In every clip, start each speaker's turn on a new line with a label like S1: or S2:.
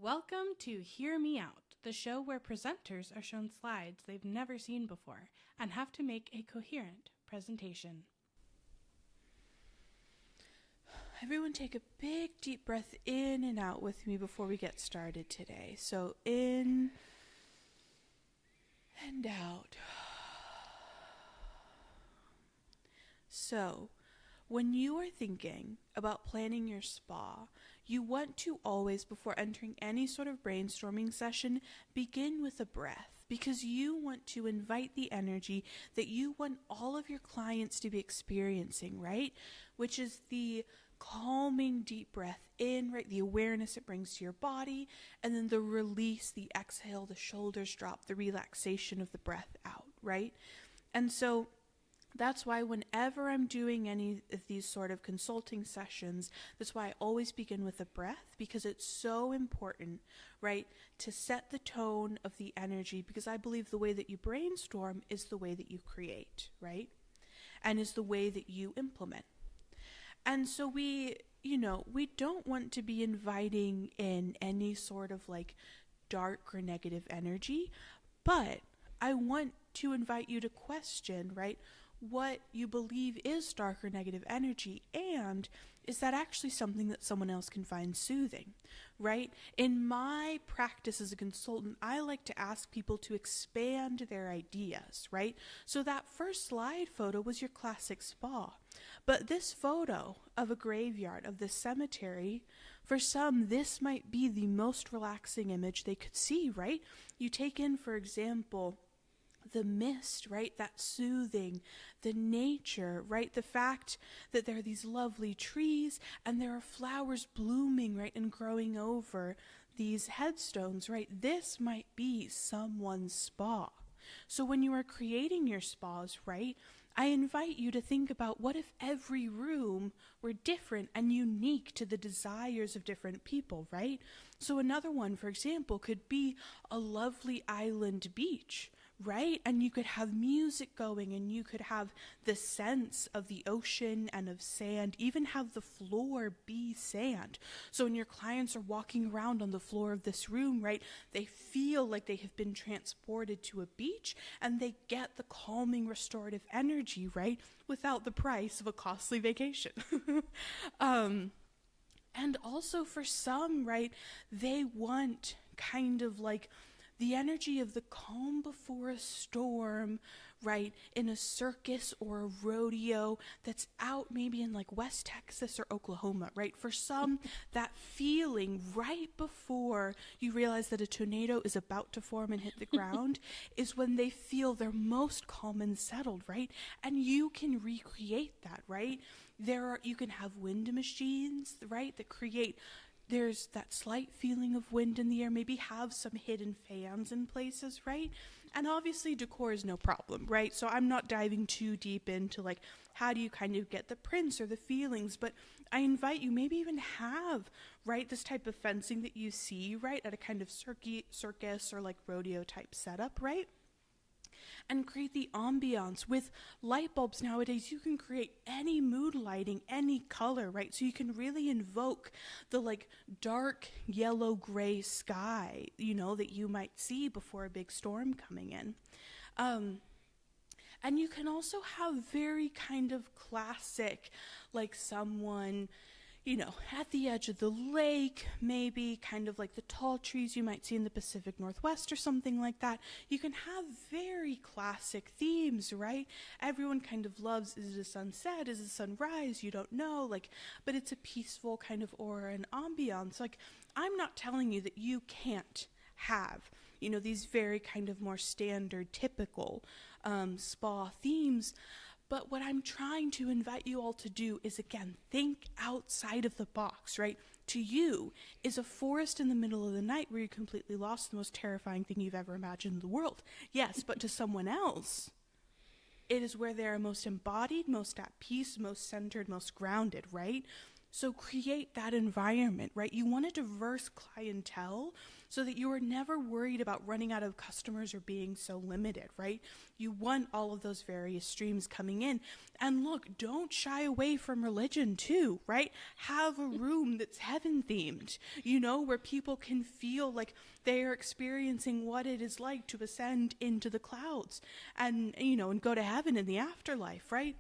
S1: Welcome to Hear Me Out, the show where presenters are shown slides they've never seen before and have to make a coherent presentation.
S2: Everyone take a big deep breath in and out with me before we get started today. So in and out. So, when you are thinking about planning your spa, you want to always, before entering any sort of brainstorming session, begin with a breath, because you want to invite the energy that you want all of your clients to be experiencing, right? Which is the calming deep breath in, right? The awareness it brings to your body, and then the release, the exhale, the shoulders drop, the relaxation of the breath out, right? And so that's why whenever I'm doing any of these sort of consulting sessions, that's why I always begin with a breath, because it's so important, right, to set the tone of the energy, because I believe the way that you brainstorm is the way that you create, right, and is the way that you implement. And so we don't want to be inviting in any sort of like dark or negative energy, but I want to invite you to question, right, what you believe is dark or negative energy, and is that actually something that someone else can find soothing, right? In my practice as a consultant, I like to ask people to expand their ideas, right? So that first slide photo was your classic spa, but this photo of a graveyard, of the cemetery, for some, this might be the most relaxing image they could see, right? You take in, for example, the mist, right? That soothing, the nature, right? The fact that there are these lovely trees and there are flowers blooming, right? And growing over these headstones, right? This might be someone's spa. So when you are creating your spas, right, I invite you to think about, what if every room were different and unique to the desires of different people, right? So another one, for example, could be a lovely island beach, right? And you could have music going, and you could have the sense of the ocean and of sand, even have the floor be sand. So when your clients are walking around on the floor of this room, right, they feel like they have been transported to a beach, and they get the calming, restorative energy, right, without the price of a costly vacation. And also for some, right, they want kind of like the energy of the calm before a storm, right, in a circus or a rodeo that's out maybe in like West Texas or Oklahoma, right? For some, that feeling right before you realize that a tornado is about to form and hit the ground is when they feel their most calm and settled, right? And you can recreate that, right? You can have wind machines, right, that create, there's that slight feeling of wind in the air, maybe have some hidden fans in places, right? And obviously decor is no problem, right? So I'm not diving too deep into like, how do you kind of get the prints or the feelings, but I invite you, maybe even have, right, this type of fencing that you see, right, at a kind of circus or like rodeo type setup, right? And create the ambiance. With light bulbs nowadays, you can create any mood lighting, any color, right? So you can really invoke the like dark yellow gray sky, that you might see before a big storm coming in. And you can also have very kind of classic, like someone, at the edge of the lake, maybe kind of like the tall trees you might see in the Pacific Northwest or something like that. You can have very classic themes, right? Everyone kind of loves, is it a sunset? Is it a sunrise? You don't know, but it's a peaceful kind of aura and ambiance. Like, I'm not telling you that you can't have, these very kind of more standard, typical spa themes. But what I'm trying to invite you all to do is, again, think outside of the box, right? To you, is a forest in the middle of the night where you're completely lost the most terrifying thing you've ever imagined in the world? Yes, but to someone else, it is where they are most embodied, most at peace, most centered, most grounded, right? So create that environment, right? You want a diverse clientele so that you are never worried about running out of customers or being so limited, right? You want all of those various streams coming in. And look, don't shy away from religion too, right? Have a room that's heaven themed, where people can feel like they are experiencing what it is like to ascend into the clouds and go to heaven in the afterlife, right?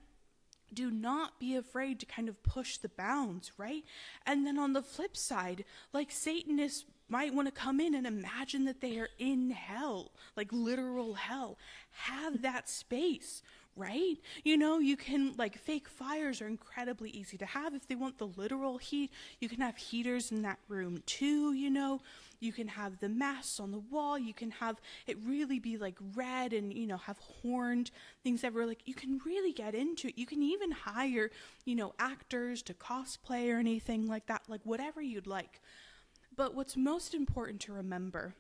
S2: Do not be afraid to kind of push the bounds, right? And then on the flip side, like Satanists might want to come in and imagine that they are in hell, like literal hell. Have that space, right? You can, like, fake fires are incredibly easy to have. If they want the literal heat, you can have heaters in that room too, You can have the masks on the wall. You can have it really be like red and, have horned things everywhere. Like, you can really get into it. You can even hire, actors to cosplay or anything like that, like whatever you'd like. But what's most important to remember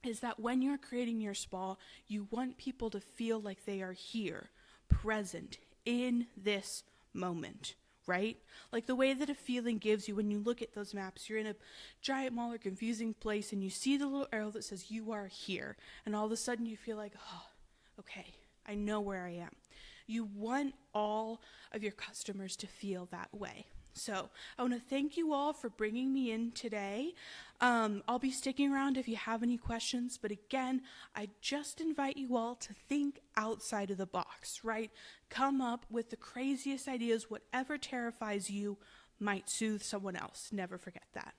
S2: is that when you're creating your spa, you want people to feel like they are here, present, in this moment, right? Like the way that a feeling gives you when you look at those maps, you're in a giant mall or confusing place and you see the little arrow that says you are here. And all of a sudden you feel like, oh, okay, I know where I am. You want all of your customers to feel that way. So I want to thank you all for bringing me in today. I'll be sticking around if you have any questions, but again, I just invite you all to think outside of the box, right? Come up with the craziest ideas. Whatever terrifies you might soothe someone else. Never forget that.